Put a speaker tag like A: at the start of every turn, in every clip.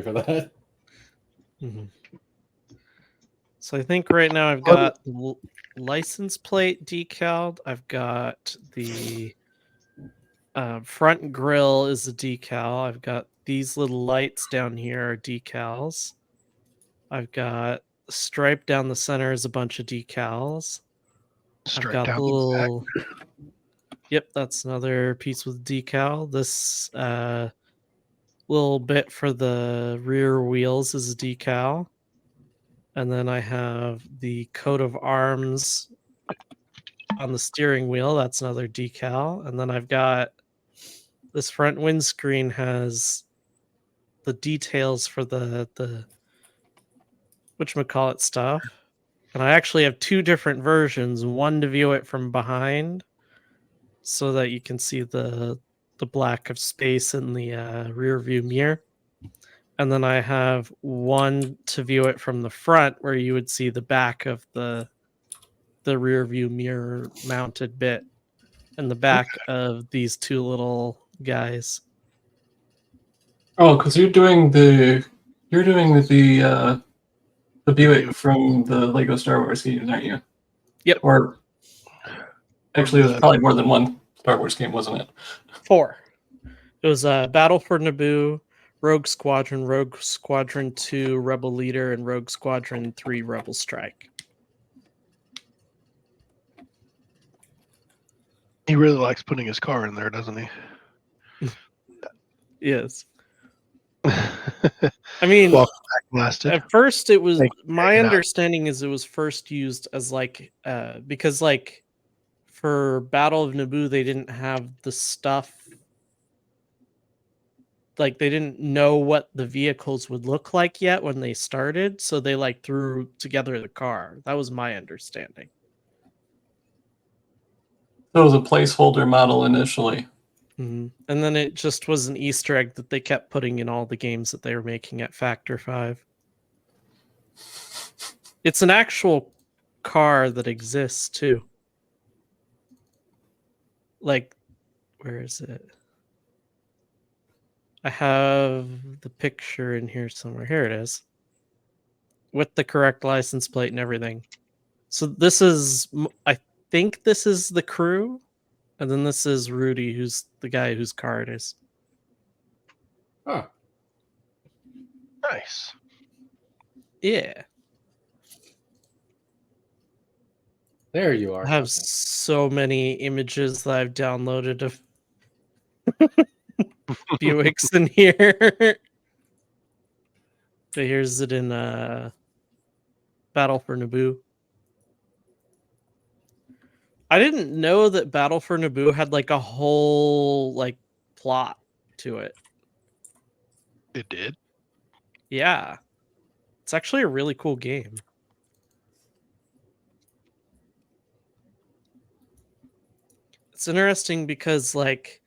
A: for that.
B: Mm-hmm. So I think right now I've got license plate decaled. I've got the front grille is a decal. I've got these little lights down here are decals. I've got stripe down the center is a bunch of decals.
C: Stripe
B: I've got
C: down
B: the little. Yep, that's another piece with decal. This little bit for the rear wheels is a decal. And then I have the coat of arms on the steering wheel. That's another decal. And then I've got this front windscreen has the details for the whatchamacallit stuff. And I actually have two different versions, one to view it from behind so that you can see the black of space in the rear view mirror. And then I have one to view it from the front where you would see the back of the rear view mirror mounted bit and the back of these two little guys.
D: Oh, because you're doing the view it from the Lego Star Wars games, aren't you?
B: Yep.
D: Or actually, it was probably more than one Star Wars game, wasn't it?
B: 4. It was Battle for Naboo, Rogue Squadron 2, Rebel Leader, and Rogue Squadron 3, Rebel Strike.
C: He really likes putting his car in there, doesn't he?
B: Yes. I mean, at first it was my understanding is it was first used as like because like for Battle of Naboo they didn't have the stuff, like they didn't know what the vehicles would look like yet when they started, so they like threw together the car. That was my understanding.
D: It was a placeholder model initially.
B: Mm-hmm. And then it just was an Easter egg that they kept putting in all the games that they were making at Factor 5. It's an actual car that exists too. Like, where is it? I have the picture in here somewhere. Here it is. With the correct license plate and everything. So this is, I think this is the crew. And then this is Rudy, who's the guy whose car it is.
A: Huh.
C: Nice.
B: Yeah.
A: There you are.
B: I have so many images that I've downloaded of Buicks in here. So here's it in Battle for Naboo. I didn't know that Battle for Naboo had like a whole like plot to it.
C: It did?
B: Yeah. It's actually a really cool game. It's interesting because like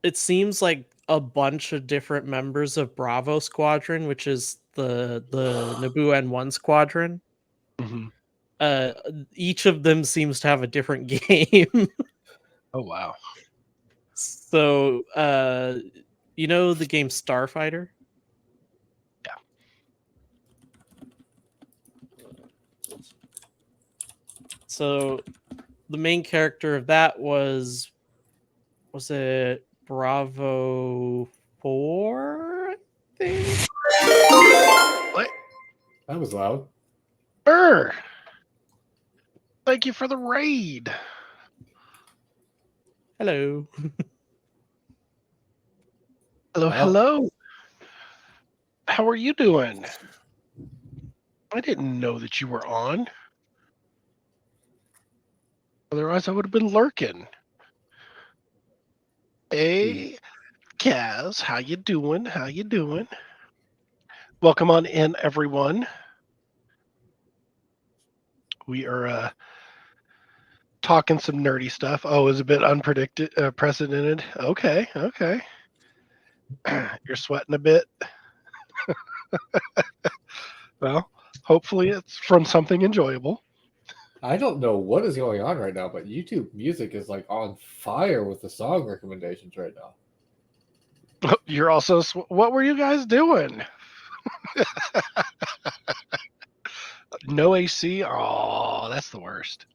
B: it seems like a bunch of different members of Bravo Squadron, which is the Naboo N1 squadron.
C: Mm-hmm.
B: Each of them seems to have a different game.
C: Oh wow.
B: So you know the game Starfighter?
C: Yeah.
B: So the main character of that was it Bravo 4? I think.
C: What?
A: That was loud.
C: Burr! Thank you for the raid.
B: Hello.
C: Hello,
A: Wow.
C: hello. How are you doing? I didn't know that you were on. Otherwise, I would have been lurking. Hey, Kaz, how you doing? How you doing? Welcome on in, everyone. We are talking some nerdy stuff. Oh, it's a bit unprecedented. Okay. You're sweating a bit. Well, hopefully it's from something enjoyable.
A: I don't know what is going on right now, but YouTube Music is like on fire with the song recommendations right now.
C: You're also. What were you guys doing? No AC. Oh, that's the worst.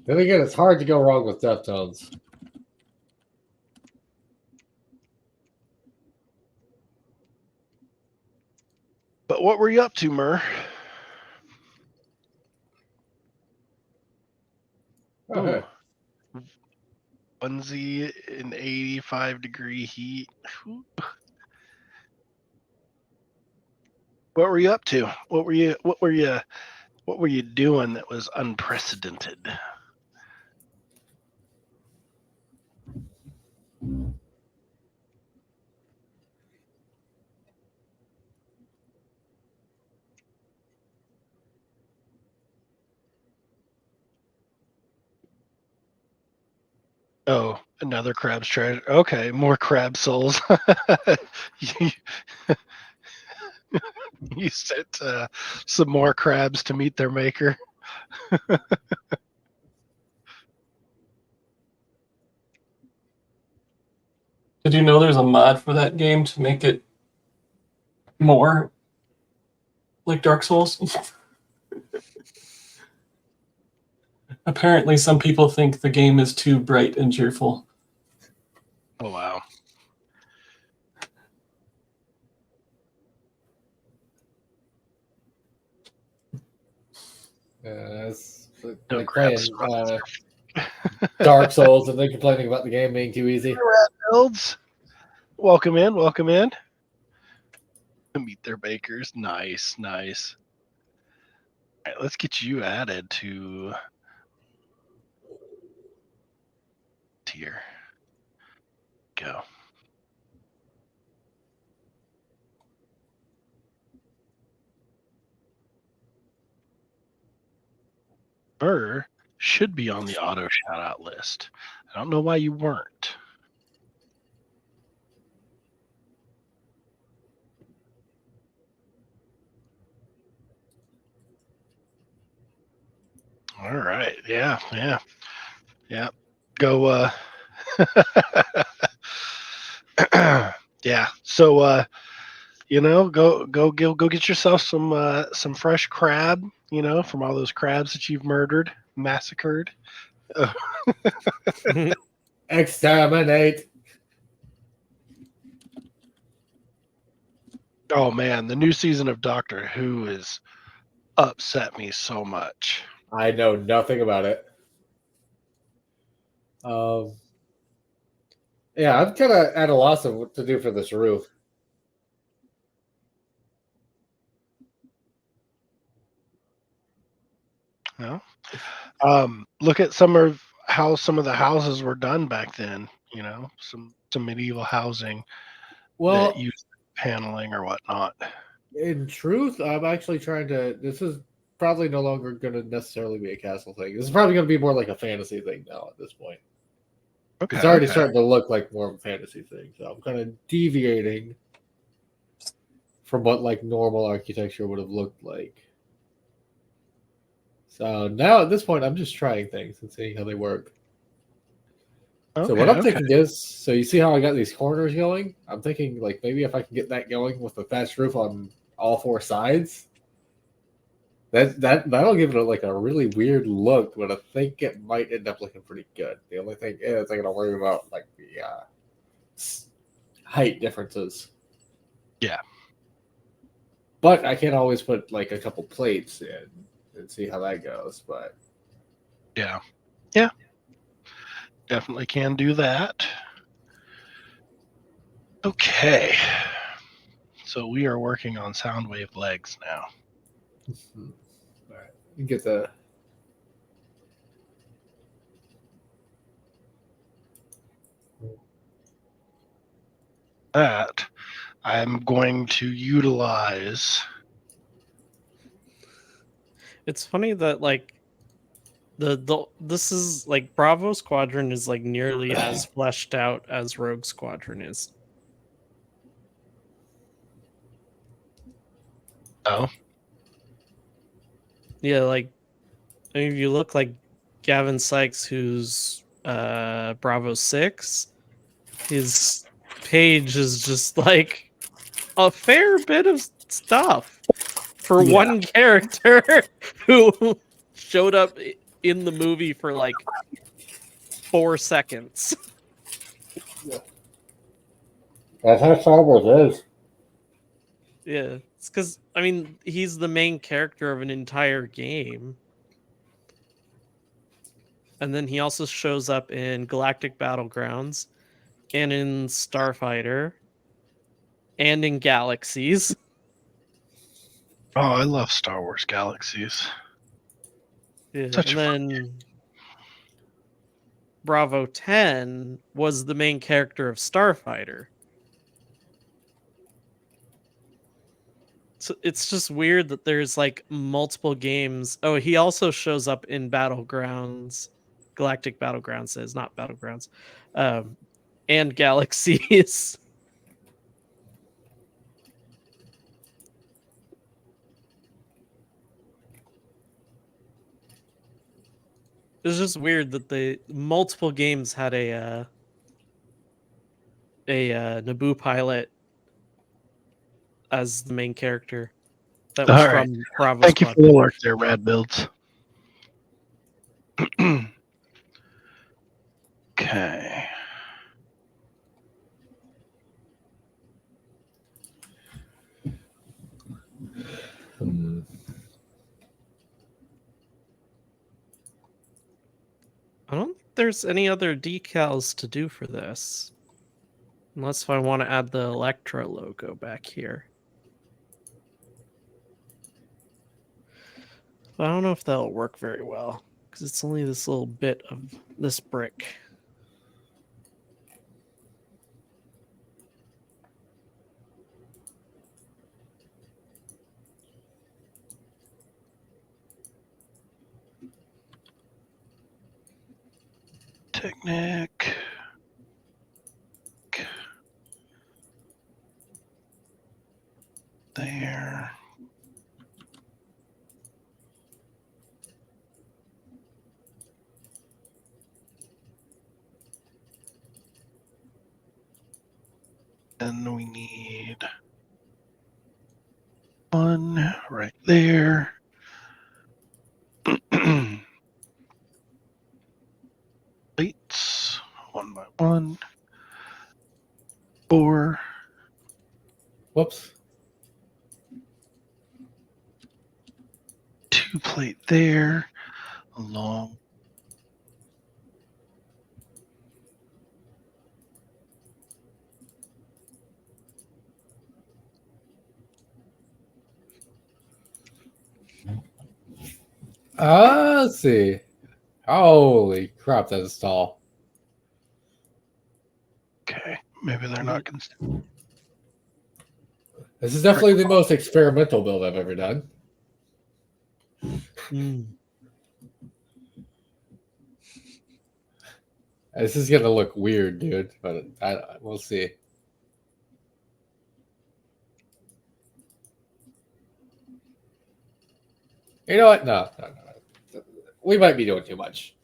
A: Then again, it's hard to go wrong with Deftones.
C: But what were you up to, Mur?
A: Oh, hey.
C: Onesie in 85-degree heat. What were you up to? What were you doing that was unprecedented? Oh, another crab's treasure. Okay, more crab souls. you, you sent some more crabs to meet their maker.
D: Did you know there's a mod for that game to make it more like Dark Souls? Apparently, some people think the game is too bright and cheerful.
C: Oh wow.
A: It's
C: No
A: like
C: crabs.
A: playing Dark Souls and then complaining about the game being too easy.
C: Builds. Welcome in. Welcome in. Meet their bakers. Nice, nice. All right, let's get you added to tier. Go. Burr should be on the auto shout out list. I don't know why you weren't. All right. Yeah. Go yeah. So go get yourself some fresh crab, from all those crabs that you've massacred.
A: Exterminate.
C: Oh man, the new season of Doctor Who has upset me so much.
A: I know nothing about it. Yeah, I'm kind of at a loss of what to do for this roof.
C: Yeah. Look at how some of the houses were done back then. Some medieval housing
A: Well,
C: that used paneling or whatnot.
A: in truth, I'm actually trying to. This is probably no longer going to necessarily be a castle thing. This is probably going to be more like a fantasy thing now at this point.
C: Okay.
A: It's already starting to look like more of a fantasy thing. So I'm kind of deviating from what like normal architecture would have looked like. So now at this point, I'm just trying things and seeing how they work.
C: Okay,
A: So what I'm
C: okay.
A: thinking is, so you see how I got these corners going? I'm thinking like maybe if I can get that going with the thatched roof on all four sides, that'll give it like a really weird look, but I think it might end up looking pretty good. The only thing is I gotta worry about like the height differences.
C: Yeah.
A: But I can always put like a couple plates in and see how that goes. But
C: Yeah. Definitely can do that. Okay. So we are working on Soundwave legs now.
A: all right, you get the
C: That I'm going to utilize.
B: It's funny that like this is like Bravo Squadron is like nearly as fleshed out as Rogue Squadron is.
C: Oh.
B: Yeah, like I mean, if you look like Gavin Sykes, who's Bravo 6, his page is just like a fair bit of stuff for
C: Yeah.
B: one character who showed up in the movie for like 4 seconds.
A: That's how Star Wars is.
B: Yeah, it's because I mean he's the main character of an entire game, and then he also shows up in Galactic Battlegrounds, and in Starfighter, and in Galaxies.
C: Oh, I love Star Wars Galaxies.
B: Yeah,
C: Such
B: and
C: a fun
B: then Bravo 10 was the main character of Starfighter. So it's just weird that there's like multiple games. Oh, he also shows up in Battlegrounds, Galactic Battlegrounds is not Battlegrounds, and Galaxies. It's just weird that the multiple games had a Naboo pilot as the main character that was
C: All right.
B: from Bravo
C: Thank you
B: Squad.
C: for the work there, Rad Builds. Okay.
B: I don't think there's any other decals to do for this. Unless if I want to add the Electra logo back here. But I don't know if that'll work very well. Because it's only this little bit of this brick.
C: Technic. There. Then we need one right there. Plates, one by one. 4.
A: Whoops.
C: 2 plate there. Along.
A: Let's see. Holy crap, that is tall.
C: Okay. Maybe they're not going to.
A: This is definitely the most experimental build I've ever done. This is gonna look weird, dude, but we'll see. You know what? No. We might be doing too much.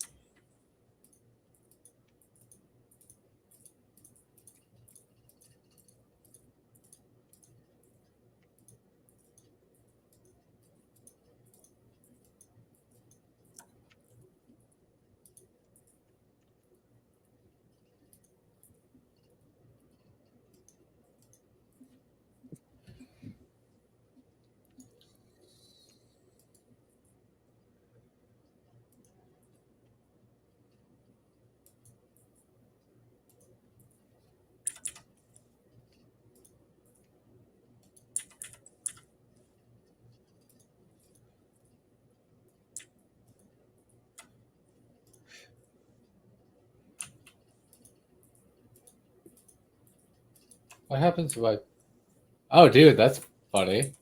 A: What happens if I... Oh, dude, that's funny.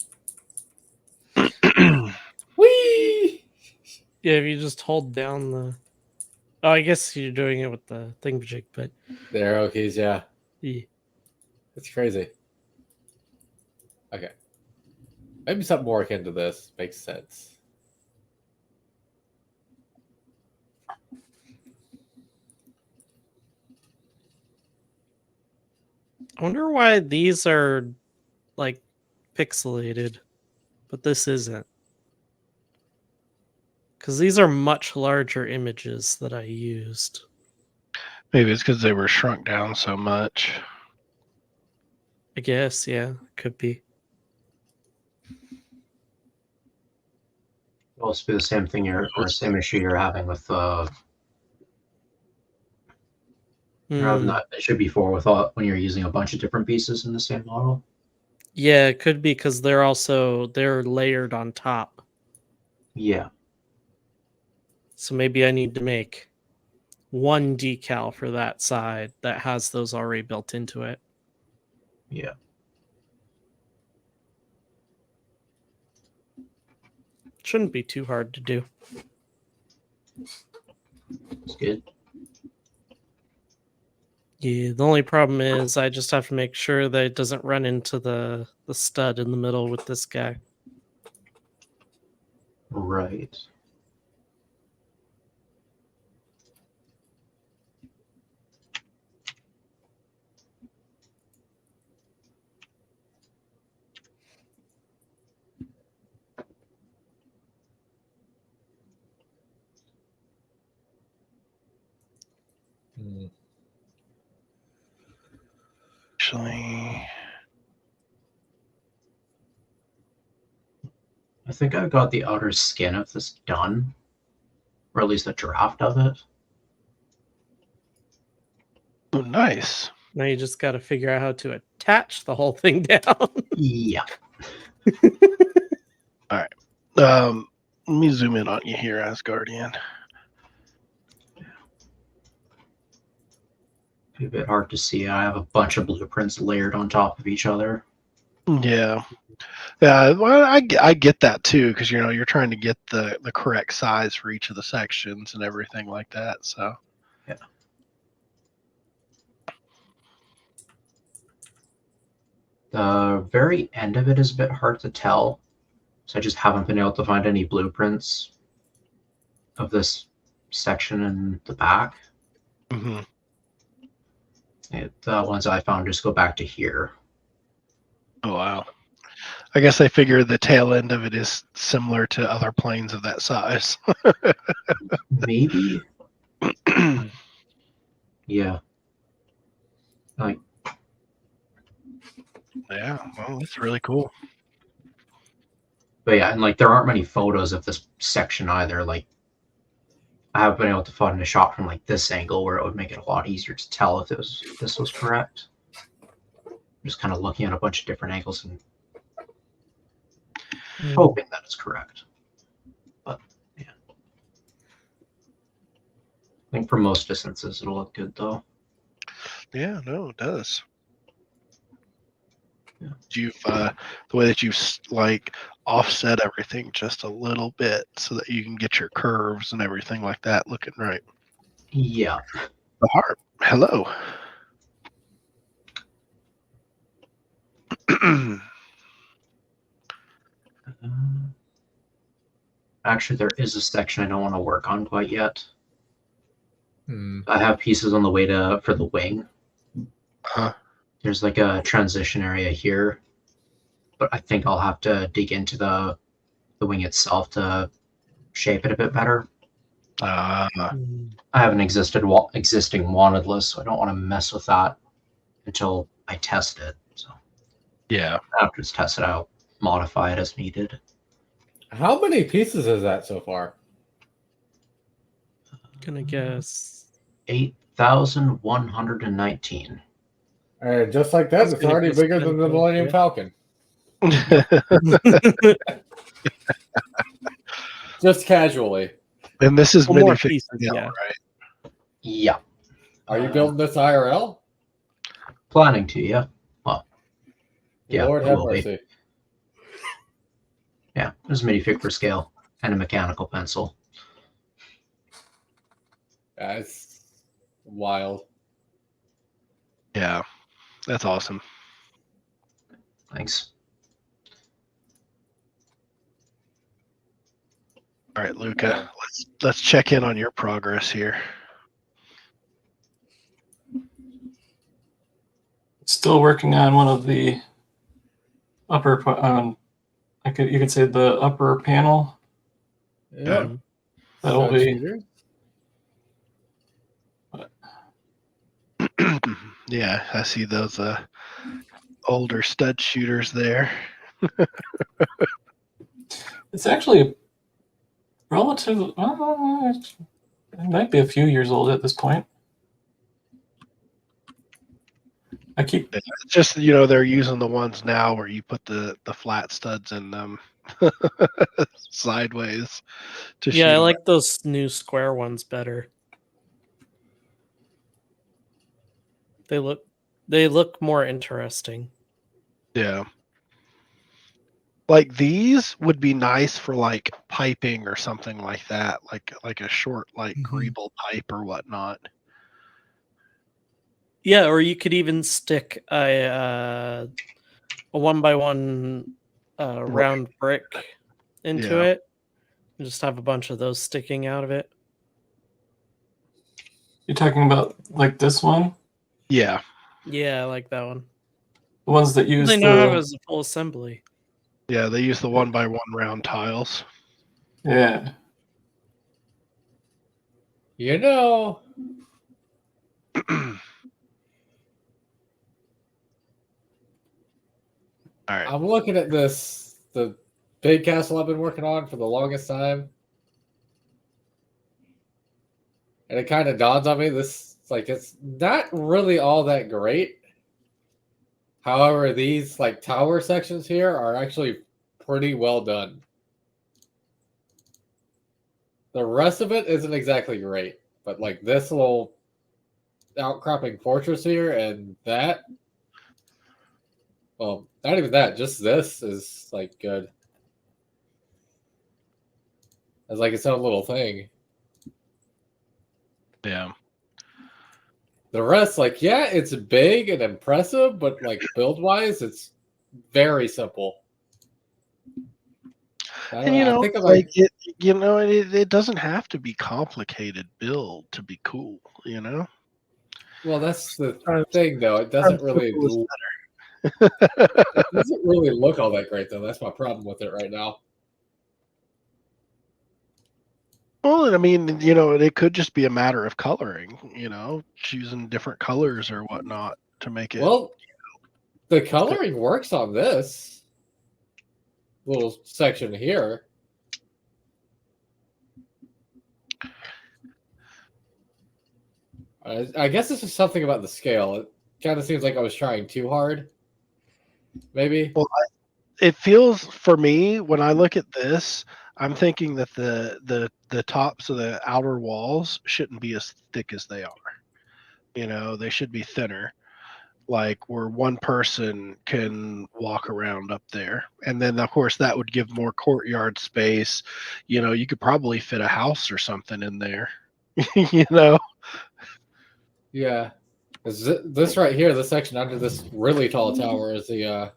A: Whee!
B: Yeah, if you just hold down the... Oh, I guess you're doing it with the thingamajig, but...
A: The arrow keys, yeah.
B: Yeah.
A: It's crazy. Okay. Maybe something more akin to this makes sense.
B: I wonder why these are like pixelated, but this isn't. Because these are much larger images that I used.
C: Maybe it's because they were shrunk down so much.
B: I guess, yeah, could be.
E: It'll also be the same thing or same issue you're having with you're having that issue before with when you're using a bunch of different pieces in the same model.
B: Yeah, it could be because they're layered on top.
E: Yeah.
B: So maybe I need to make one decal for that side that has those already built into it.
E: Yeah.
B: Shouldn't be too hard to do.
E: It's good.
B: Yeah, the only problem is I just have to make sure that it doesn't run into the stud in the middle with this guy.
E: Right.
C: Actually,
E: I think I've got the outer skin of this done, or at least a draft of it.
C: oh, nice.
B: Now you just got to figure out how to attach the whole thing down.
E: Yeah.
C: Let me zoom in on you here, Asgardian.
E: Be a bit hard to see. I have a bunch of blueprints layered on top of each other.
C: Yeah. Yeah, well, I get that too, because you're trying to get the correct size for each of the sections and everything like that. So
E: Yeah. The very end of it is a bit hard to tell, so I just haven't been able to find any blueprints of this section in the back.
C: mhm.
E: The ones I found just go back to here.
C: Oh wow. I guess I figure the tail end of it is similar to other planes of that size.
E: Maybe. Yeah. Like,
C: Yeah, well, that's really cool.
E: but yeah, and like there aren't many photos of this section either. Like, I haven't been able to find a shot from like this angle where it would make it a lot easier to tell if this was correct. I'm just kind of looking at a bunch of different angles and hoping that it's correct. But yeah, I think for most distances it'll look good though.
C: Yeah, no, it does.
E: Yeah.
C: You've the way that you've like offset everything just a little bit so that you can get your curves and everything like that looking right.
E: Yeah.
C: The heart. Hello.
E: Actually, there is a section I don't want to work on quite yet.
A: Hmm.
E: I have pieces on the way for the wing.
C: Huh.
E: There's like a transition area here, but I think I'll have to dig into the wing itself to shape it a bit better. I have an existing wanted list, so I don't want to mess with that until I test it. So
C: Yeah.
E: after it's tested, I'll modify it as needed.
A: How many pieces is that so far?
B: Gonna guess
E: 8,119.
A: And just like that,
B: That's
A: it's
B: gonna
A: already
B: guess
A: bigger than the
B: 10,
A: Millennium
B: yeah.
A: Falcon. Just casually.
C: And this is
B: Well, more
C: minifig
B: pieces,
C: scale,
B: yeah.
C: right?
E: Yeah.
A: Are you building this IRL?
E: Planning to, yeah. Well, yeah,
A: Lord
E: it
A: have
E: will be.
A: mercy.
E: Yeah, there's a minifig for scale and a mechanical pencil.
A: That's wild.
C: Yeah. That's awesome.
E: Thanks.
C: All right, Luca, let's check in on your progress here.
D: still working on one of the upper. You could say the upper panel.
A: Yep.
D: That'll
A: Stud
D: be.
A: shooter.
C: Yeah, I see those older stud shooters there.
D: It's actually relative. It might be a few years old at this point. I keep.
C: It's just they're using the ones now where you put the flat studs in them sideways to shoot.
B: Yeah, I
C: 'em.
B: like those new square ones better. They look more interesting.
C: Yeah. Like these would be nice for like piping or something like that, like a short greeble pipe or whatnot.
B: Yeah, or you could even stick a 1x1 round brick into
C: Yeah.
B: it and just have a bunch of those sticking out of it.
D: You're talking about like this one,
C: Yeah.
B: Yeah, I like that one.
D: the ones that use
B: They now have
D: the.
B: as a full assembly.
C: Yeah, they use the 1x1 round tiles.
D: Yeah.
A: You know,
C: All right.
A: I'm looking at the big castle I've been working on for the longest time. And it kind of dawns on me, it's not really all that great. However, these like tower sections here are actually pretty well done. The rest of it isn't exactly great, but like this little outcropping fortress here and that, well, not even that, just this is like good. It's like its own little thing.
C: Yeah.
A: The rest, like, yeah, it's big and impressive, but like build wise, it's very simple.
C: And
A: I think I'm
C: like it doesn't have to be complicated build to be cool,
A: well, that's the
C: Sometimes-
A: thing, though. It doesn't really
C: simple is
A: it doesn't really look all that great, though. That's my problem with it right now.
C: Well, and I mean, it could just be a matter of coloring, choosing different colors or whatnot to make it.
A: Well, the coloring works on this little section here. I guess this is something about the scale. It kind of seems like I was trying too hard. Maybe.
C: Well, it feels for me when I look at this, I'm thinking that the tops of the outer walls shouldn't be as thick as they are. They should be thinner, like where one person can walk around up there. And then of course that would give more courtyard space. You could probably fit a house or something in there.
A: Yeah. This right here, this section under this really tall tower is the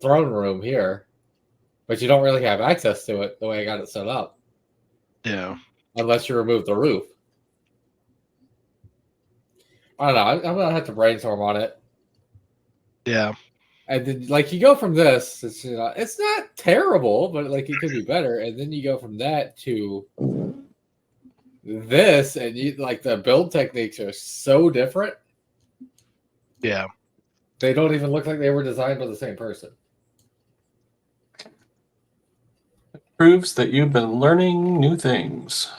A: throne room here. But you don't really have access to it the way I got it set up.
C: Yeah.
A: Unless you remove the roof. I don't know. I'm going to have to brainstorm on it.
C: Yeah.
A: And then, like, you go from this, it's not terrible, but like it could be better. And then you go from that to this, and you like the build techniques are so different.
C: Yeah.
A: They don't even look like they were designed by the same person.
D: Proves that you've been learning new things.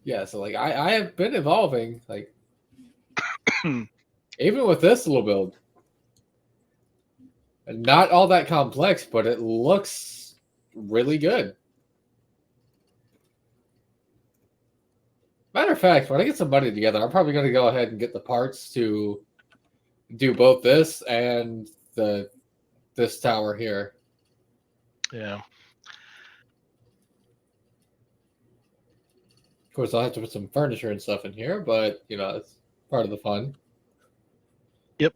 A: Yeah, so like I have been evolving, like even with this little build. Not all that complex, but it looks really good. Matter of fact, when I get some money together, I'm probably going to go ahead and get the parts to do both this and this tower here.
C: Yeah.
A: Of course, I'll have to put some furniture and stuff in here, but it's part of the fun.
C: Yep.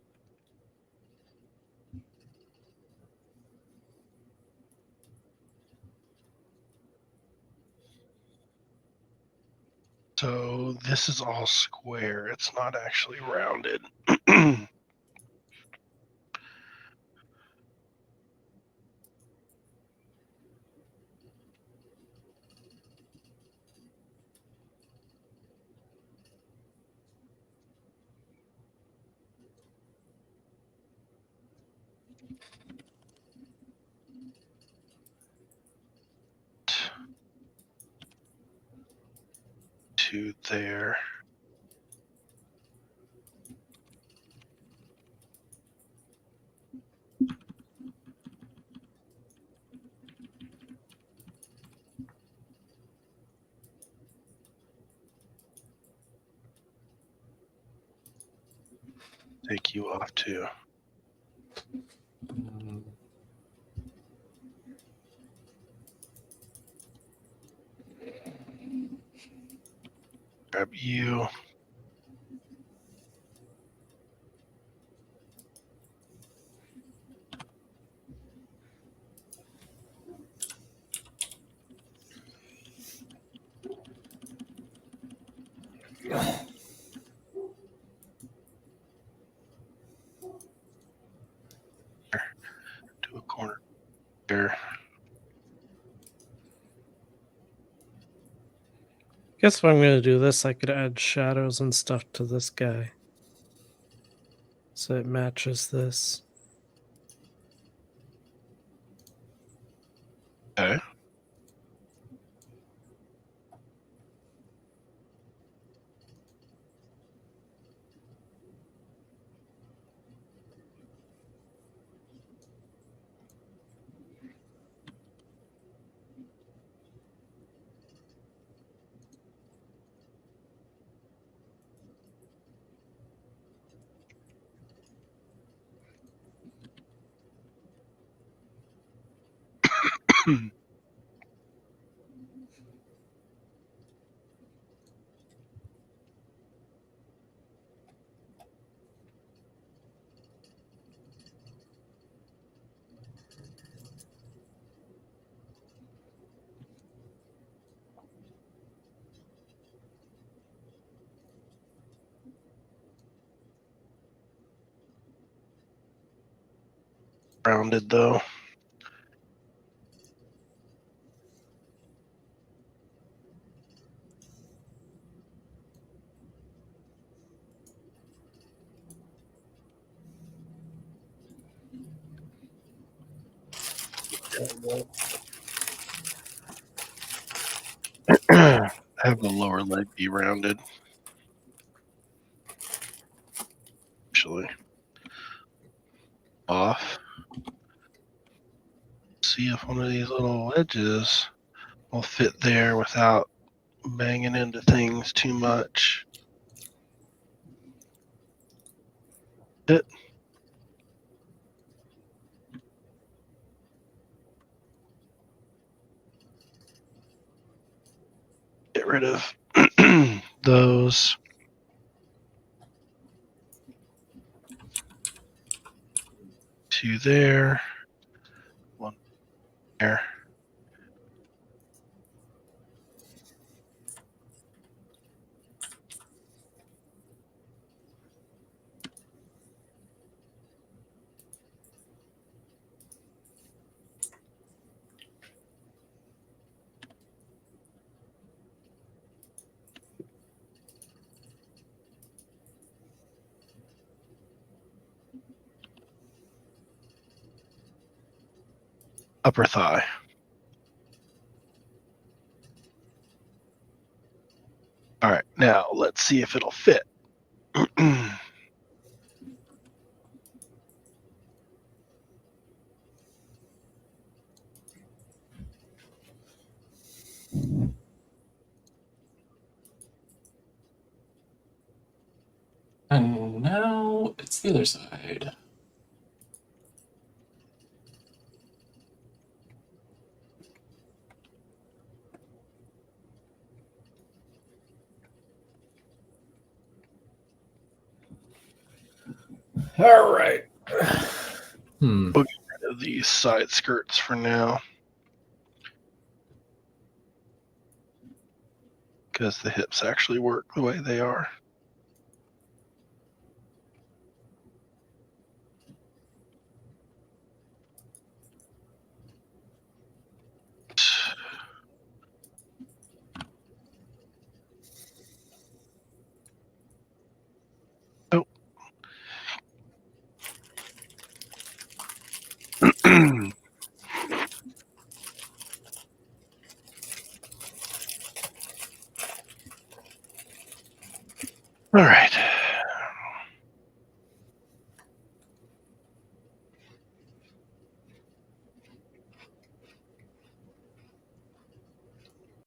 C: So this is all square. It's not actually rounded. To there. Take you off too. Grab you. To a corner there.
B: Guess if I'm going to do this, I could add shadows and stuff to this guy. So it matches this.
C: Okay. Rounded though. Have the lower leg be rounded. Actually. Off. See if one of these little edges will fit there without banging into things too much. It. Get rid of those. Two there. One there. Upper thigh. All right, now let's see if it'll fit.
D: And now it's the other side.
A: All right.
C: We'll get rid of these side skirts for now. Because the hips actually work the way they are.